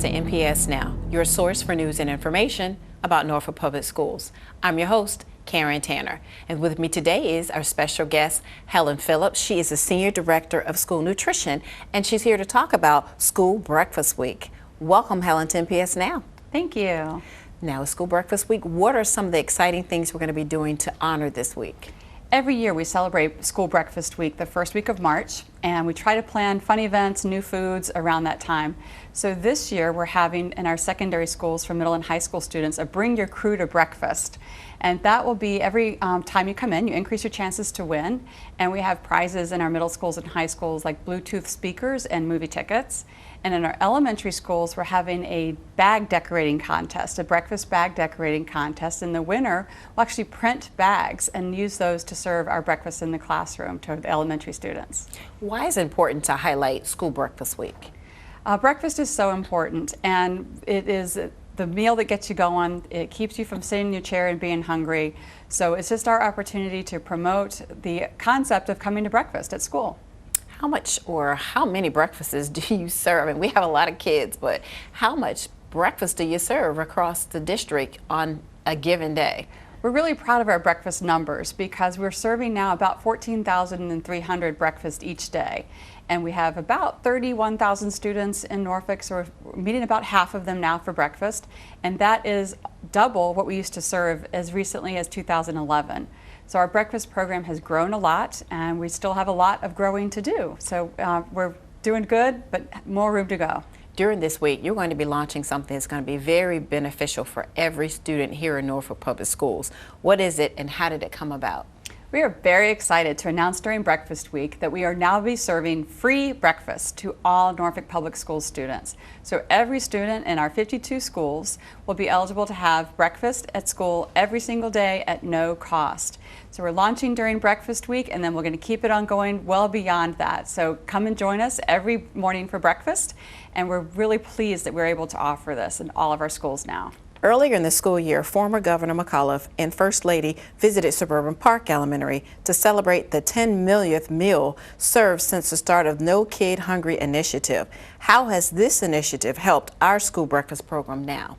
to NPS Now, your source for news and information about Norfolk Public Schools. I'm your host, Karen Tanner, and with me today is our special guest, Helen Phillips. She is the Senior Director of School Nutrition, and she's here to talk about School Breakfast Week. Welcome, Helen, to NPS Now. Thank you. Now, it's School Breakfast Week. What are some of the exciting things we're going to be doing to honor this week? Every year we celebrate School Breakfast Week the first week of March, and we try to plan fun events, new foods around that time. So this year we're having in our secondary schools for middle and high school students a Bring Your Crew to Breakfast. And that will be every time you come in, you increase your chances to win. And we have prizes in our middle schools and high schools like Bluetooth speakers and movie tickets. And in our elementary schools, we're having a bag decorating contest, a breakfast bag decorating contest. And the winner will actually print bags and use those to serve our breakfast in the classroom to the elementary students. Why is it important to highlight School Breakfast Week? Breakfast is so important, and it is the meal that gets you going. It keeps you from sitting in your chair and being hungry. So it's just our opportunity to promote the concept of coming to breakfast at school. How much or how many breakfasts do you serve? And we have a lot of kids, but how much breakfast do you serve across the district on a given day? We're really proud of our breakfast numbers because we're serving now about 14,300 breakfasts each day. And we have about 31,000 students in Norfolk, so we're meeting about half of them now for breakfast. And that is double what we used to serve as recently as 2011. So our breakfast program has grown a lot, and we still have a lot of growing to do. So we're doing good, but more room to go. During this week, you're going to be launching something that's going to be very beneficial for every student here in Norfolk Public Schools. What is it, and how did it come about? We are very excited to announce during Breakfast Week that we are now be serving free breakfast to all Norfolk Public Schools students. So every student in our 52 schools will be eligible to have breakfast at school every single day at no cost. So we're launching during Breakfast Week, and then we're going to keep it on going well beyond that. So come and join us every morning for breakfast, and we're really pleased that we're able to offer this in all of our schools now. Earlier in the school year, former Governor McAuliffe and First Lady visited Suburban Park Elementary to celebrate the 10 millionth meal served since the start of No Kid Hungry initiative. How has this initiative helped our school breakfast program now?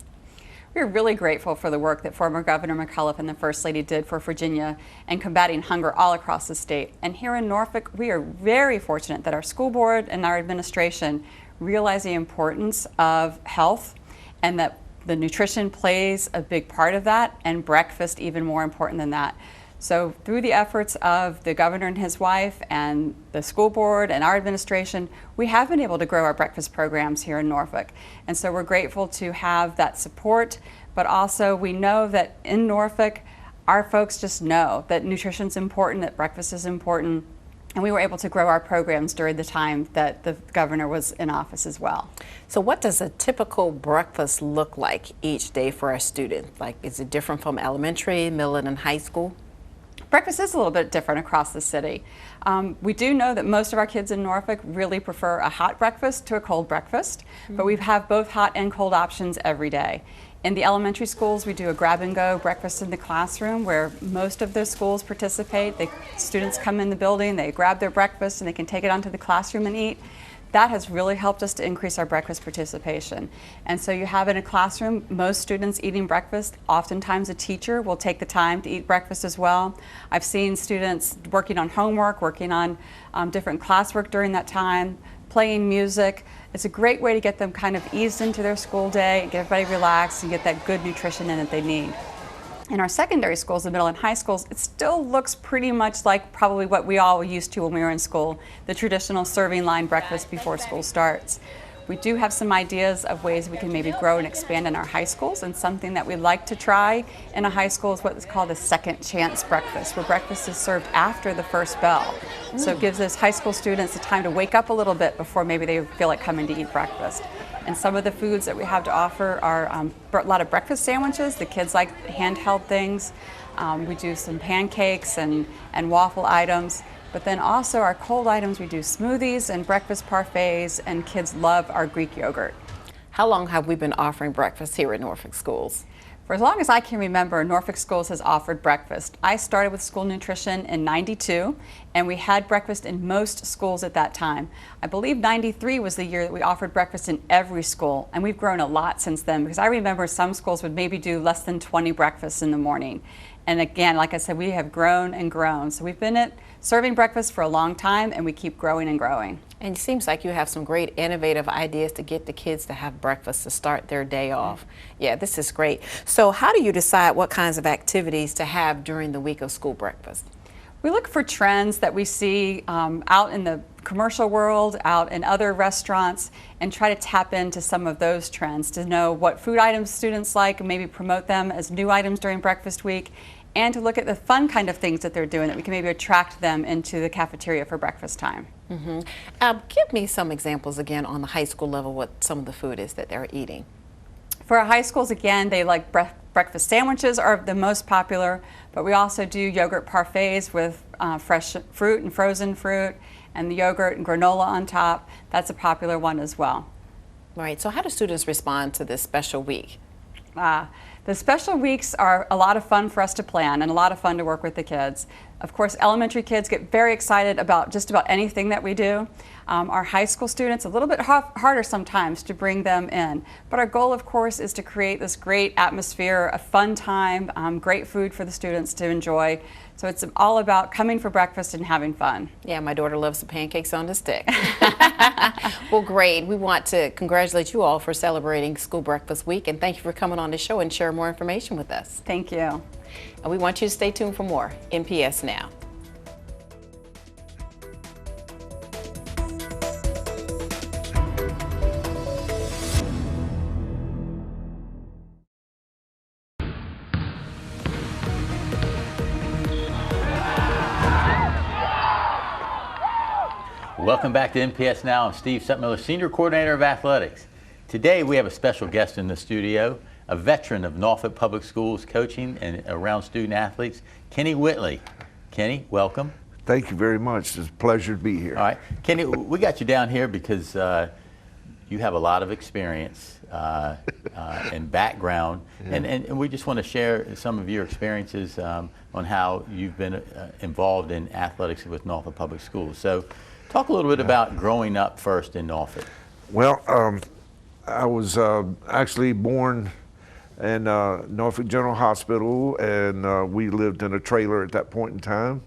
We're really grateful for the work that former Governor McAuliffe and the First Lady did for Virginia and combating hunger all across the state. And here in Norfolk, we are very fortunate that our school board and our administration realize the importance of health, and that the nutrition plays a big part of that, and breakfast even more important than that. So through the efforts of the governor and his wife and the school board and our administration, we have been able to grow our breakfast programs here in Norfolk. And so we're grateful to have that support, but also we know that in Norfolk, our folks just know that nutrition is important, that breakfast is important. And we were able to grow our programs during the time that the governor was in office as well. So what does a typical breakfast look like each day for our students? Like, is it different from elementary, middle, and high school? Breakfast is a little bit different across the city. We do know that most of our kids in Norfolk really prefer a hot breakfast to a cold breakfast, but we have both hot and cold options every day. In the elementary schools, we do a grab-and-go breakfast in the classroom where most of the schools participate. The students come in the building, they grab their breakfast, and they can take it onto the classroom and eat. That has really helped us to increase our breakfast participation. And so you have in a classroom most students eating breakfast. Oftentimes a teacher will take the time to eat breakfast as well. I've seen students working on homework, working on different classwork during that time, playing music. It's a great way to get them kind of eased into their school day, get everybody relaxed, and get that good nutrition in that they need. In our secondary schools, the middle and high schools, it still looks pretty much like probably what we all used to when we were in school, the traditional serving line breakfast before school starts. We do have some ideas of ways we can maybe grow and expand in our high schools, and something that we'd like to try in a high school is what's called a second chance breakfast, where breakfast is served after the first bell. So it gives those high school students the time to wake up a little bit before maybe they feel like coming to eat breakfast. And some of the foods that we have to offer are a lot of breakfast sandwiches. The kids like handheld things. We do some pancakes and waffle items. But then also our cold items, we do smoothies and breakfast parfaits, and kids love our Greek yogurt. How long have we been offering breakfast here at Norfolk Schools? For as long as I can remember, Norfolk Schools has offered breakfast. I started with school nutrition in '92, and we had breakfast in most schools at that time. I believe '93 was the year that we offered breakfast in every school, and we've grown a lot since then, because I remember some schools would maybe do less than 20 breakfasts in the morning. And again, like I said, we have grown and grown. So we've been serving breakfast for a long time, and we keep growing and growing. And it seems like you have some great innovative ideas to get the kids to have breakfast to start their day off. Yeah, this is great. So how do you decide what kinds of activities to have during the week of school breakfast? We look for trends that we see out in the commercial world, out in other restaurants, and try to tap into some of those trends to know what food items students like and maybe promote them as new items during breakfast week, and to look at the fun kind of things that they're doing that we can maybe attract them into the cafeteria for breakfast time. Give me some examples again on the high school level, what some of the food is that they're eating. For our high schools, again, they like breakfast sandwiches are the most popular, but we also do yogurt parfaits with fresh fruit and frozen fruit, and the yogurt and granola on top. That's a popular one as well. Right, so how do students respond to this special week? The special weeks are a lot of fun for us to plan and a lot of fun to work with the kids. Of course, elementary kids get very excited about just about anything that we do. Our high school students, a little bit harder sometimes to bring them in. But our goal, of course, is to create this great atmosphere, a fun time, great food for the students to enjoy. So it's all about coming for breakfast and having fun. Yeah, my daughter loves the pancakes on the stick. Well, great. We want to congratulate you all for celebrating School Breakfast Week, and thank you for coming on the show and sharing more information with us. Thank you. And we want you to stay tuned for more NPS Now. Welcome back to NPS Now. I'm Steve Sutmiller, Senior Coordinator of Athletics. Today we have a special guest in the studio, a veteran of Norfolk Public Schools coaching and around student athletes, Kenny Whitley. Kenny, welcome. Thank you very much. It's a pleasure to be here. All right. Kenny, we got you down here because you have a lot of experience and background, and we just want to share some of your experiences on how you've been involved in athletics with Norfolk Public Schools. So talk a little bit about growing up first in Norfolk. Well, I was actually born in Norfolk General Hospital, and we lived in a trailer at that point in time.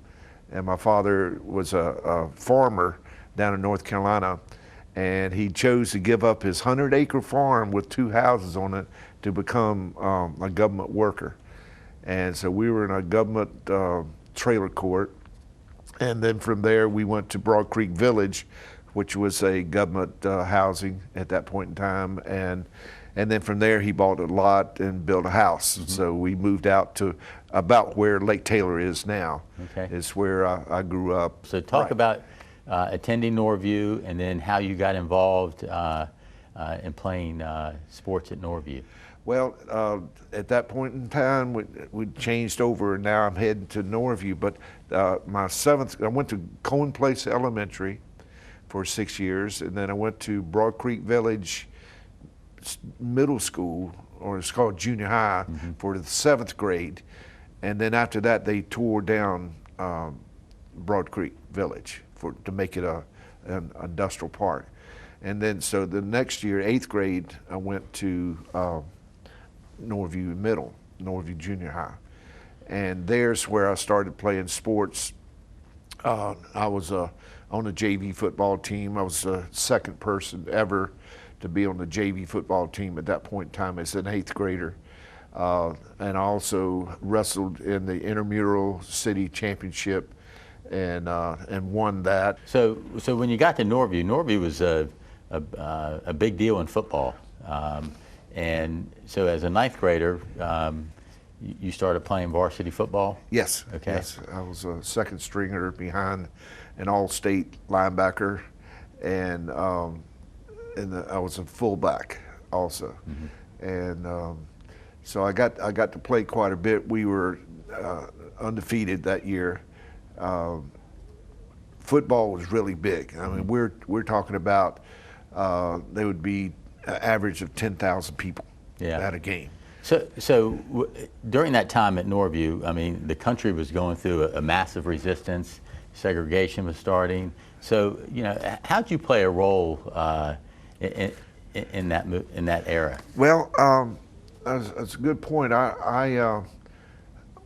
And my father was a farmer down in North Carolina, and he chose to give up his 100-acre farm with 2 houses on it to become a government worker. And so we were in a government trailer court. And then from there, we went to Broad Creek Village, which was a government housing at that point in time. And then from there, he bought a lot and built a house. Mm-hmm. So we moved out to about where Lake Taylor is now. Okay. Is where I grew up. So talk about attending Norview and then how you got involved in playing sports at Norview. Well, at that point in time, we changed over, and now I'm heading to Norview. But I went to Cohen Place Elementary for 6 years, and then I went to Broad Creek Village Middle School, or it's called Junior High, mm-hmm. for the 7th grade. And then after that, they tore down Broad Creek Village to make it an industrial park. And then so the next year, 8th grade, I went to Norview Middle, Norview Junior High. And there's where I started playing sports. I was on the JV football team. I was the second person ever to be on the JV football team at that point in time as an 8th grader. And I also wrestled in the intramural city championship and won that. So when you got to Norview, Norview was a big deal in football. And so as a 9th grader, you started playing varsity football? Yes. Okay. Yes. I was a second stringer behind an all-state linebacker, and I was a fullback also. Mm-hmm. And so I got to play quite a bit. We were undefeated that year. Football was really big. I mean, we're talking about there would be an average of 10,000 people at a game. During that time at Norview, I mean, the country was going through a massive resistance. Segregation was starting. So, you know, how'd you play a role in that era? Well, that's a good point.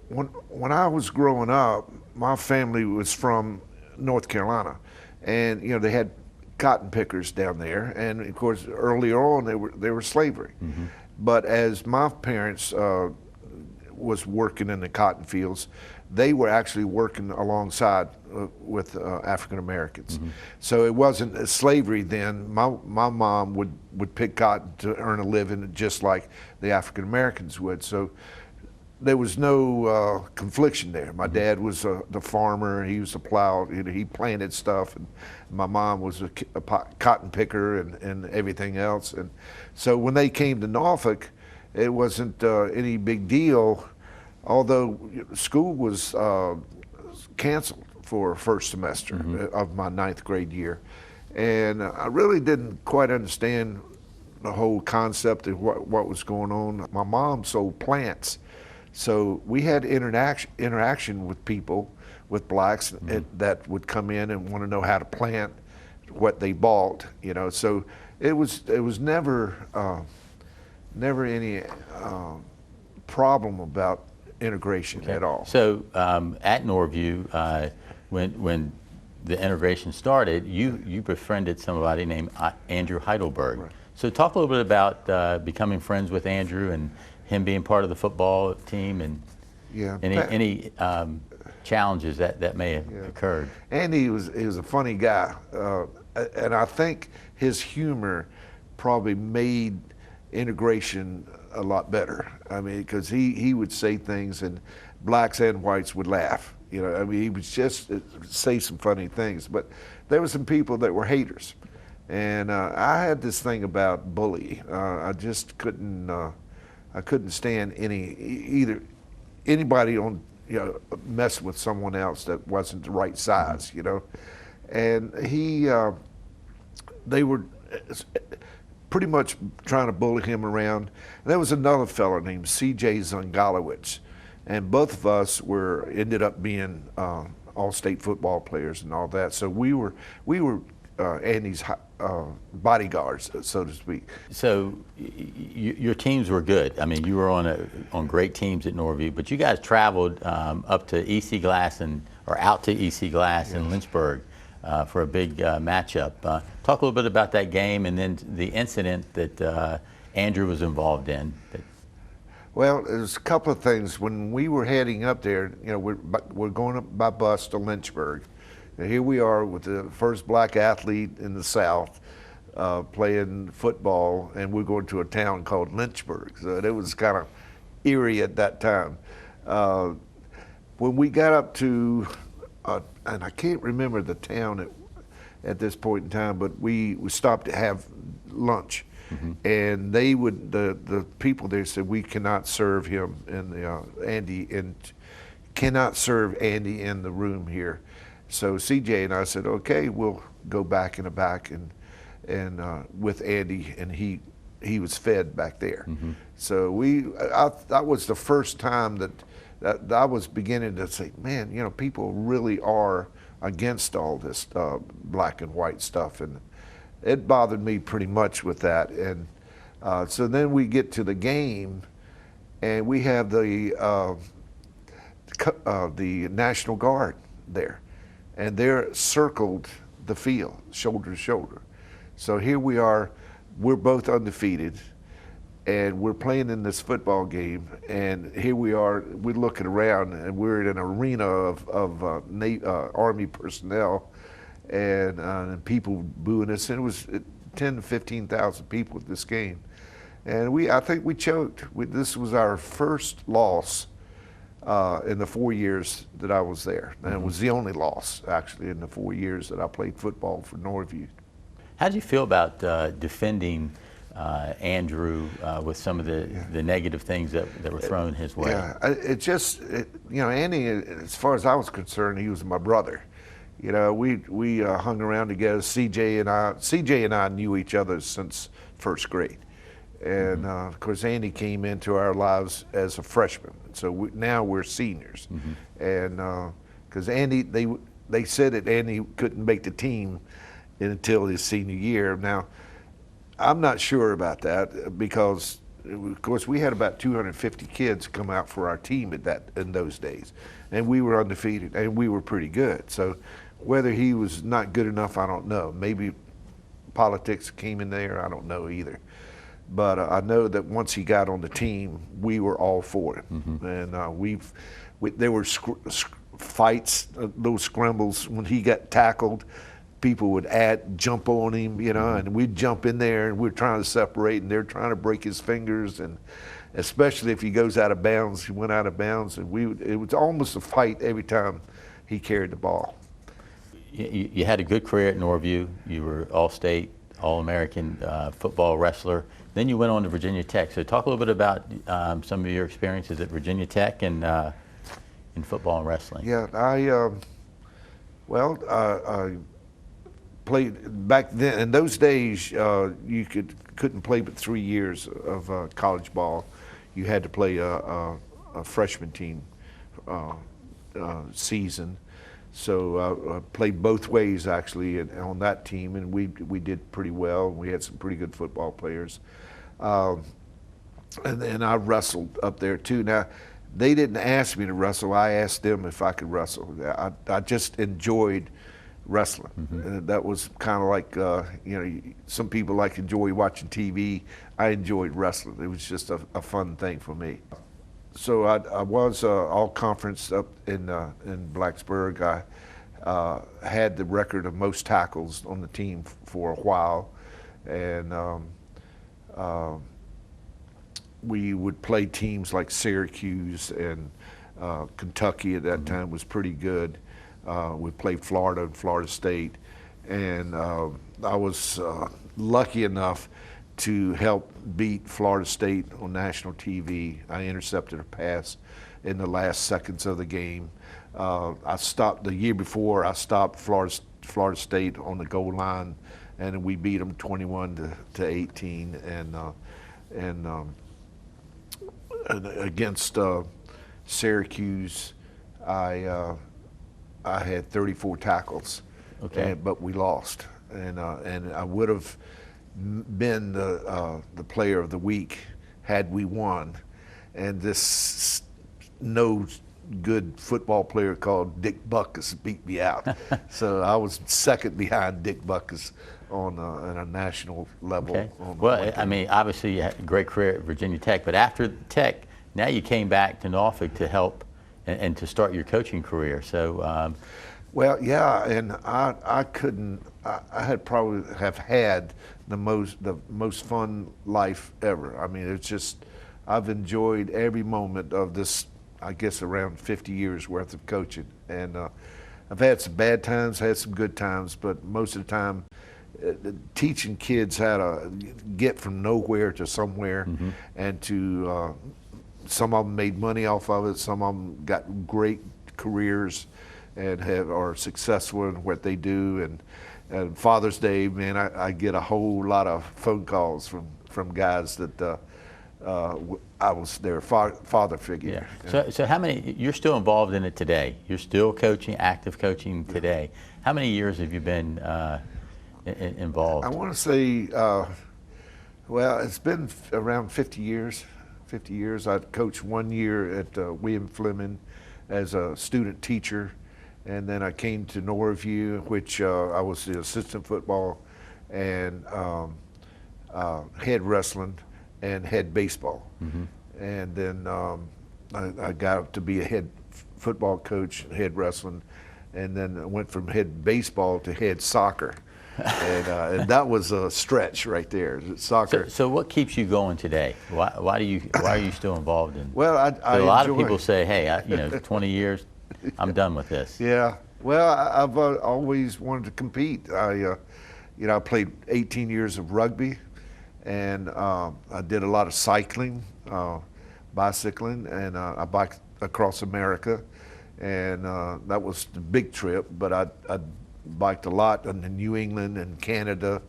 When I was growing up, my family was from North Carolina, and you know they had cotton pickers down there, and of course earlier on they were slavery. Mm-hmm. But as my parents was working in the cotton fields, they were actually working alongside with African Americans. Mm-hmm. So it wasn't slavery then. My mom would pick cotton to earn a living just like the African Americans would. So there was no confliction there. My dad was the farmer. He used to plow. He planted stuff, and my mom was a cotton picker and everything else. And so when they came to Norfolk, it wasn't any big deal. Although school was canceled for first semester of my 9th grade year, and I really didn't quite understand the whole concept of what was going on. My mom sold plants. So we had interaction with people, with blacks that would come in and want to know how to plant what they bought, you know. So it was never any problem about integration at all. So at Norview, when the integration started, you befriended somebody named Andrew Heidelberg. Right. So talk a little bit about becoming friends with Andrew and him being part of the football team, and any challenges that may have occurred. Andy was a funny guy, and I think his humor probably made integration a lot better. I mean, because he would say things and blacks and whites would laugh. You know, I mean, he would just say some funny things. But there were some people that were haters, and I had this thing about bullying. I just couldn't. I couldn't stand anybody on, you know, messing with someone else that wasn't the right size, you know. And they were pretty much trying to bully him around. And there was another fellow named C.J. Zungalowicz, and both of us ended up being all-state football players and all that. So we were Andy's bodyguards, so to speak. So your teams were good. I mean, you were on great teams at Norview, but you guys traveled up to EC Glass out to EC Glass in Lynchburg for a big matchup. Talk a little bit about that game and then the incident that Andrew was involved in. Well, there's a couple of things. When we were heading up there, you know, we're going up by bus to Lynchburg. And here we are with the first black athlete in the South playing football, and we're going to a town called Lynchburg. So it was kind of eerie at that time. When we got up to, and I can't remember the town at this point in time, but we stopped to have lunch. Mm-hmm. And the people there said, we cannot serve him cannot serve Andy in the room here. So CJ and I said, okay, we'll go back in the back and with Andy, and he was fed back there. Mm-hmm. So that was the first time that I was beginning to say, man, you know, people really are against all this black and white stuff, and it bothered me pretty much with that. And so then we get to the game, and we have the National Guard there. And they're circled the field, shoulder to shoulder. So here we are, we're both undefeated, and we're playing in this football game, and here we are, we're looking around, and we're in an arena of Army personnel, and people booing us, and it was 10 to 15,000 people at this game. And I think we choked. This was our first loss in the 4 years that I was there. And it was the only loss, actually, in the 4 years that I played football for Norview. How did you feel about defending Andrew with some of the negative things that were thrown his way? Yeah, you know, Andy, as far as I was concerned, he was my brother. You know, we hung around together. CJ and I knew each other since first grade. And of course, Andy came into our lives as a freshman, so now we're seniors. And because Andy, they said that Andy couldn't make the team until his senior year. Now, I'm not sure about that because, of course, we had about 250 kids come out for our team in those days, and we were undefeated, and we were pretty good. So whether he was not good enough, I don't know. Maybe politics came in there, I don't know either. But I know that once he got on the team, we were all for it. And there were fights, little scrambles. When he got tackled, people would jump on him, you know, and we'd jump in there, and we're trying to separate, and they're trying to break his fingers, and especially if he goes out of bounds. He went out of bounds, and it was almost a fight every time he carried the ball. You had a good career at Norview. You were All-State, All-American football wrestler. Then you went on to Virginia Tech. So talk a little bit about some of your experiences at Virginia Tech and in football and wrestling. Yeah, I played back then. In those days, you couldn't play but 3 years of college ball. You had to play a freshman team season. So I played both ways actually on that team, and we did pretty well. We had some pretty good football players, and then I wrestled up there too. Now, they didn't ask me to wrestle. I asked them if I could wrestle. I just enjoyed wrestling. That was kind of like you know, some people enjoy watching TV. I enjoyed wrestling. It was just a fun thing for me. So I was all conference up in Blacksburg. I had the record of most tackles on the team for a while, and we would play teams like Syracuse and Kentucky at that time was pretty good. We played Florida and Florida State, and I was lucky enough to help beat Florida State on national TV. I intercepted a pass in the last seconds of the game. I stopped the year before. I stopped Florida State on the goal line, and we beat them 21-18. And against Syracuse, I had 34 tackles, but we lost. And I would have been the player of the week had we won. And this no good football player called Dick Buckus beat me out. So I was second behind Dick Buckus on a national level. Okay. Well, I mean, obviously you had a great career at Virginia Tech, but after Tech, now you came back to Norfolk to help and to start your coaching career. So. Well, yeah, and I couldn't. I had probably have had the most fun life ever. I mean, it's just I've enjoyed every moment of this. I guess around 50 years worth of coaching, and I've had some bad times, had some good times, but most of the time, teaching kids how to get from nowhere to somewhere, and to some of them made money off of it. Some of them got great careers and are successful in what they do. And Father's Day, man, I get a whole lot of phone calls from guys that I was their father figure. Yeah. So how many, you're still involved in it today? You're still coaching, active coaching today. How many years have you been involved? I want to say, well, it's been around 50 years. 50 years. I coached 1 year at William Fleming as a student teacher. And then I came to Norview, which I was the assistant football and head wrestling and head baseball. And then I got to be a head football coach, head wrestling, and then I went from head baseball to head soccer. And that was a stretch right there, soccer. So what keeps you going today? Why are you still involved in? Well, a lot of people say, hey, 20 years. I'm done with this. Yeah. Well, I've always wanted to compete. I played 18 years of rugby, and I did a lot of cycling, bicycling, and I biked across America, and that was the big trip. But I biked a lot in New England and Canada,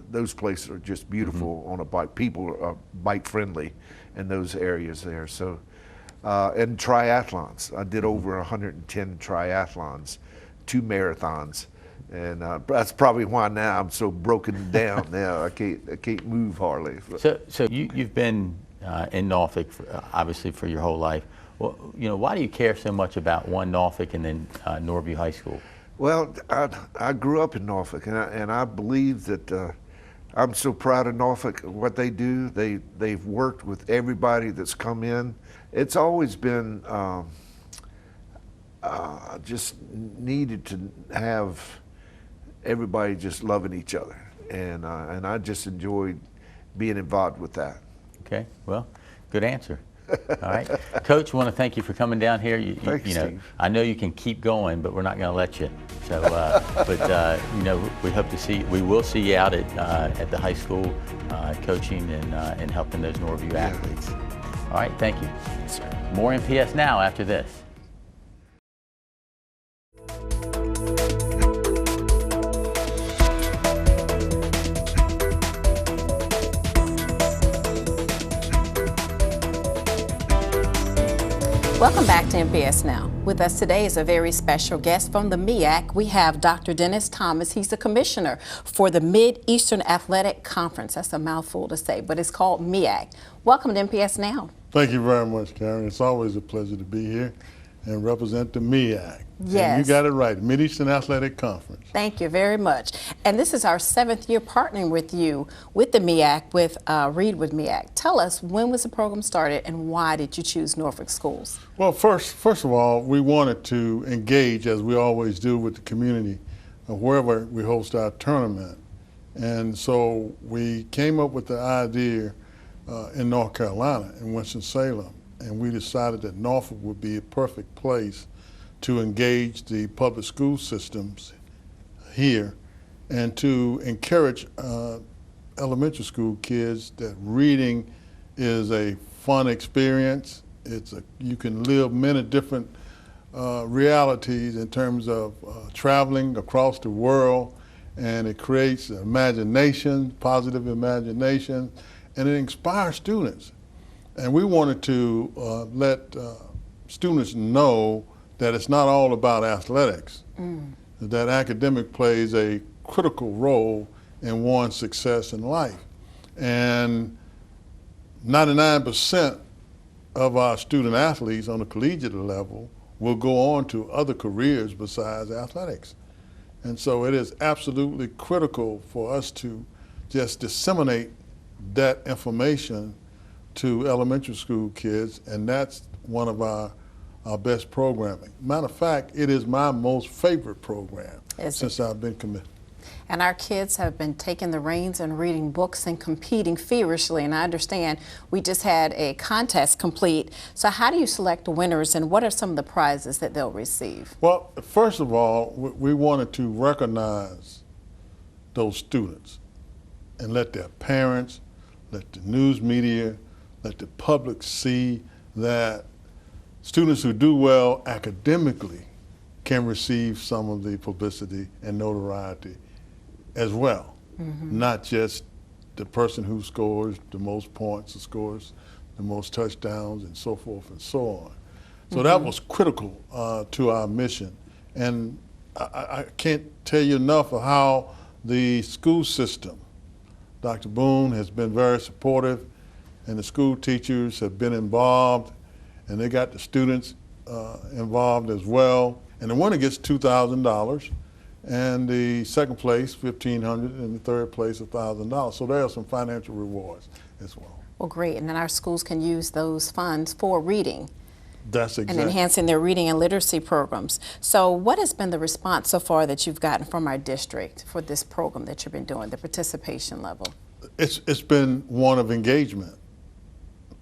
those places are just beautiful on a bike. People are bike friendly in those areas there. So, and triathlons. I did over 110 triathlons, 2 marathons, and that's probably why now I'm so broken down. Now I can't move hardly. So you've been in Norfolk obviously for your whole life. Well, why do you care so much about one Norfolk and then Norview High School? Well, I grew up in Norfolk, and I believe that I'm so proud of Norfolk, what they do. They've worked with everybody that's come in. It's always been just needed to have everybody just loving each other, and I just enjoyed being involved with that. Okay, well, good answer. All right, Coach, I want to thank you for coming down here. Thank you, Steve. I know you can keep going, but we're not going to let you. So, we hope to see. We will see you out at the high school, coaching and helping those Norview athletes. All right, thank you. More NPS Now after this. Welcome back to NPS Now. With us today is a very special guest from the MEAC. We have Dr. Dennis Thomas. He's the commissioner for the Mid-Eastern Athletic Conference. That's a mouthful to say, but it's called MEAC. Welcome to NPS Now. Thank you very much, Karen. It's always a pleasure to be here and represent the MEAC. Yes. And you got it right, Mid-Eastern Athletic Conference. Thank you very much. And this is our 7th year partnering with you with the MEAC, with Read with MEAC. Tell us, when was the program started and why did you choose Norfolk Schools? Well, first of all, we wanted to engage, as we always do, with the community wherever we host our tournament. And so we came up with the idea in North Carolina, in Winston-Salem, and we decided that Norfolk would be a perfect place to engage the public school systems here and to encourage elementary school kids that reading is a fun experience. You can live many different realities in terms of traveling across the world, and it creates imagination, positive imagination, and it inspires students. And we wanted to let students know that it's not all about athletics, that academic plays a critical role in one's success in life. And 99% of our student athletes on the collegiate level will go on to other careers besides athletics. And so it is absolutely critical for us to just disseminate that information to elementary school kids, and that's one of our best programming. Matter of fact, it is my most favorite program since I've been commissioner. And our kids have been taking the reins and reading books and competing feverishly. And I understand we just had a contest complete. So how do you select the winners, and what are some of the prizes that they'll receive? Well, first of all, we wanted to recognize those students and let their parents, let the news media, let the public see that students who do well academically can receive some of the publicity and notoriety as well, not just the person who scores the most points or scores the most touchdowns and so forth and so on. So that was critical to our mission. And I can't tell you enough of how the school system, Dr. Boone has been very supportive, and the school teachers have been involved, and they got the students involved as well. And the winner gets $2,000, and the second place $1,500, and the third place $1,000. So there are some financial rewards as well. Well, great. And then our schools can use those funds for reading. That's exactly. And enhancing their reading and literacy programs. So what has been the response so far that you've gotten from our district for this program that you've been doing, the participation level? It's been one of engagement.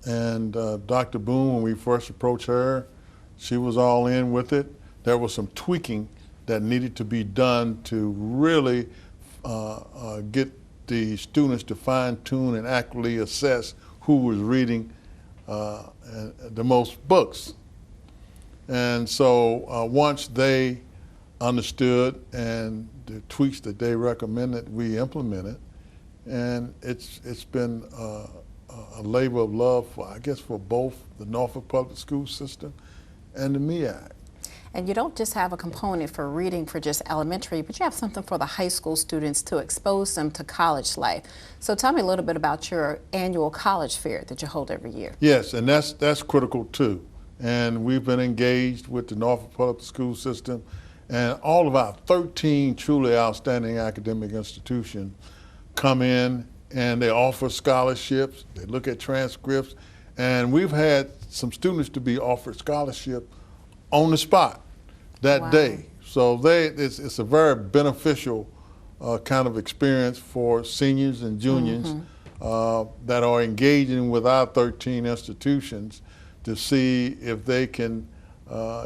And Dr. Boone, when we first approached her, she was all in with it. There was some tweaking that needed to be done to really get the students to fine-tune and accurately assess who was reading the most books. And so once they understood and the tweaks that they recommended we implemented, and it's been a labor of love for, I guess, for both the Norfolk Public School system and the MEAC. And you don't just have a component for reading for just elementary, but you have something for the high school students to expose them to college life. So tell me a little bit about your annual college fair that you hold every year. Yes, and that's critical too. And we've been engaged with the Norfolk Public School system, and all of our 13 truly outstanding academic institutions come in and they offer scholarships, they look at transcripts, and we've had some students to be offered scholarship on the spot that Wow. day. So it's a very beneficial kind of experience for seniors and juniors that are engaging with our 13 institutions to see if they can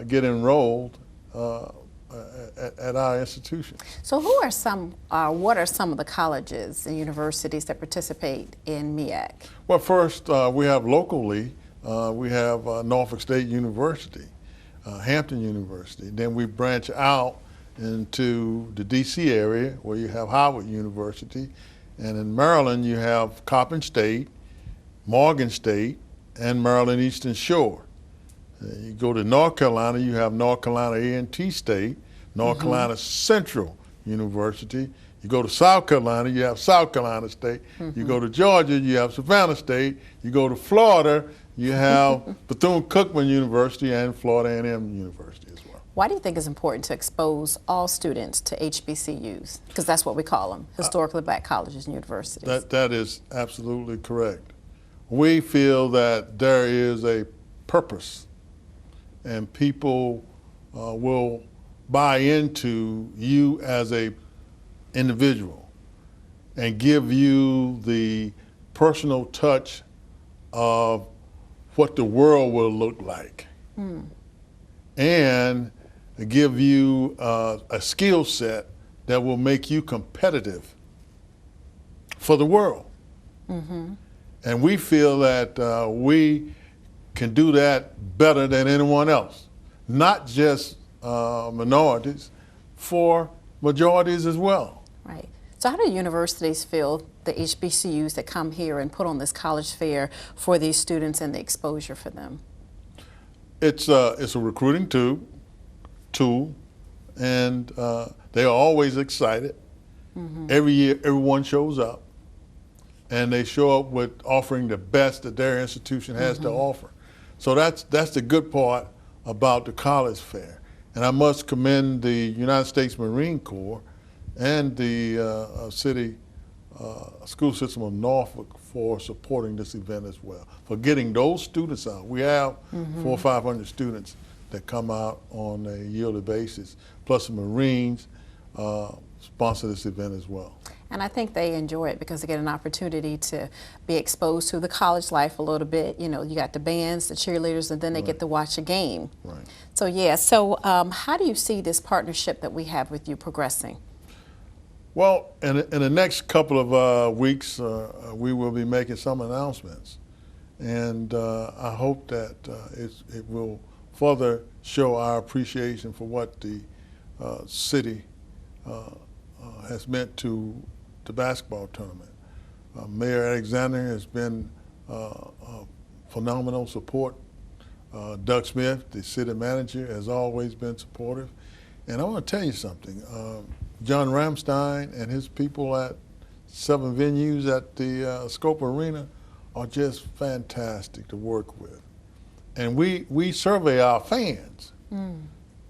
get enrolled at our institution. So who are what are some of the colleges and universities that participate in MEAC? Well, first we have locally, we have Norfolk State University, Hampton University. Then we branch out into the DC area where you have Howard University. And in Maryland you have Coppin State, Morgan State, and Maryland Eastern Shore. You go to North Carolina, you have North Carolina A&T State, North Carolina Central University. You go to South Carolina, you have South Carolina State. You go to Georgia, you have Savannah State. You go to Florida, you have Bethune-Cookman University and Florida A&M University as well. Why do you think it's important to expose all students to HBCUs? Because that's what we call them, historically black colleges and universities. That is absolutely correct. We feel that there is a purpose, and people will buy into you as a individual and give you the personal touch of what the world will look like, and give you a skill set that will make you competitive for the world. And we feel that we can do that better than anyone else, not just minorities, for majorities as well. Right. So how do universities feel, the HBCUs that come here and put on this college fair for these students and the exposure for them? It's a recruiting tool, and they are always excited. Every year, everyone shows up, and they show up with offering the best that their institution has to offer. So that's the good part about the college fair. And I must commend the United States Marine Corps and the city school system of Norfolk for supporting this event as well, for getting those students out. We have 400 or 500 students that come out on a yearly basis, plus the Marines sponsor this event as well. And I think they enjoy it because they get an opportunity to be exposed to the college life a little bit. You know, you got the bands, the cheerleaders, and then they get to watch a game. Right. So yeah, so how do you see this partnership that we have with you progressing? Well, in the next couple of weeks, we will be making some announcements. And I hope that it will further show our appreciation for what the city has meant to the basketball tournament. Mayor Alexander has been phenomenal support. Doug Smith, the city manager, has always been supportive. And I want to tell you something. John Ramstein and his people at 7 venues at the Scope Arena are just fantastic to work with. And we survey our fans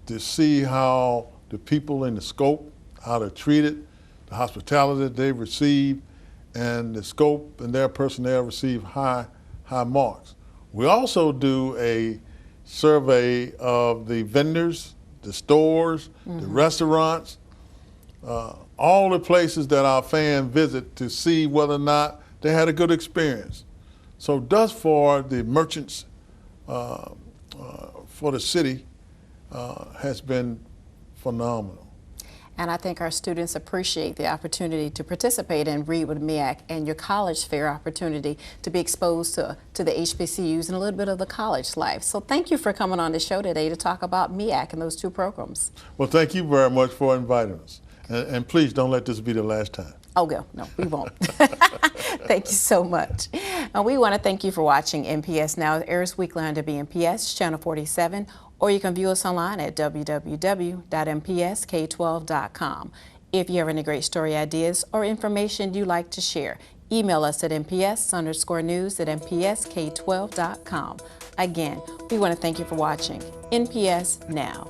to see how the people in the Scope, how they're treated, the hospitality that they've received, and the Scope and their personnel receive high marks. We also do a survey of the vendors, the stores, the restaurants, all the places that our fans visit to see whether or not they had a good experience. So thus far, the merchants for the city has been phenomenal. And I think our students appreciate the opportunity to participate in Read with MEAC and your college fair opportunity to be exposed to the HBCUs and a little bit of the college life. So thank you for coming on the show today to talk about MEAC and those two programs. Well, thank you very much for inviting us. And please don't let this be the last time. Oh, no, we won't. Thank you so much. We want to thank you for watching NPS Now. It airs weekly on WNPS Channel 47, or you can view us online at www.mpsk12.com. If you have any great story ideas or information you'd like to share, email us at nps_news@mpsk12.com. Again, we want to thank you for watching NPS Now.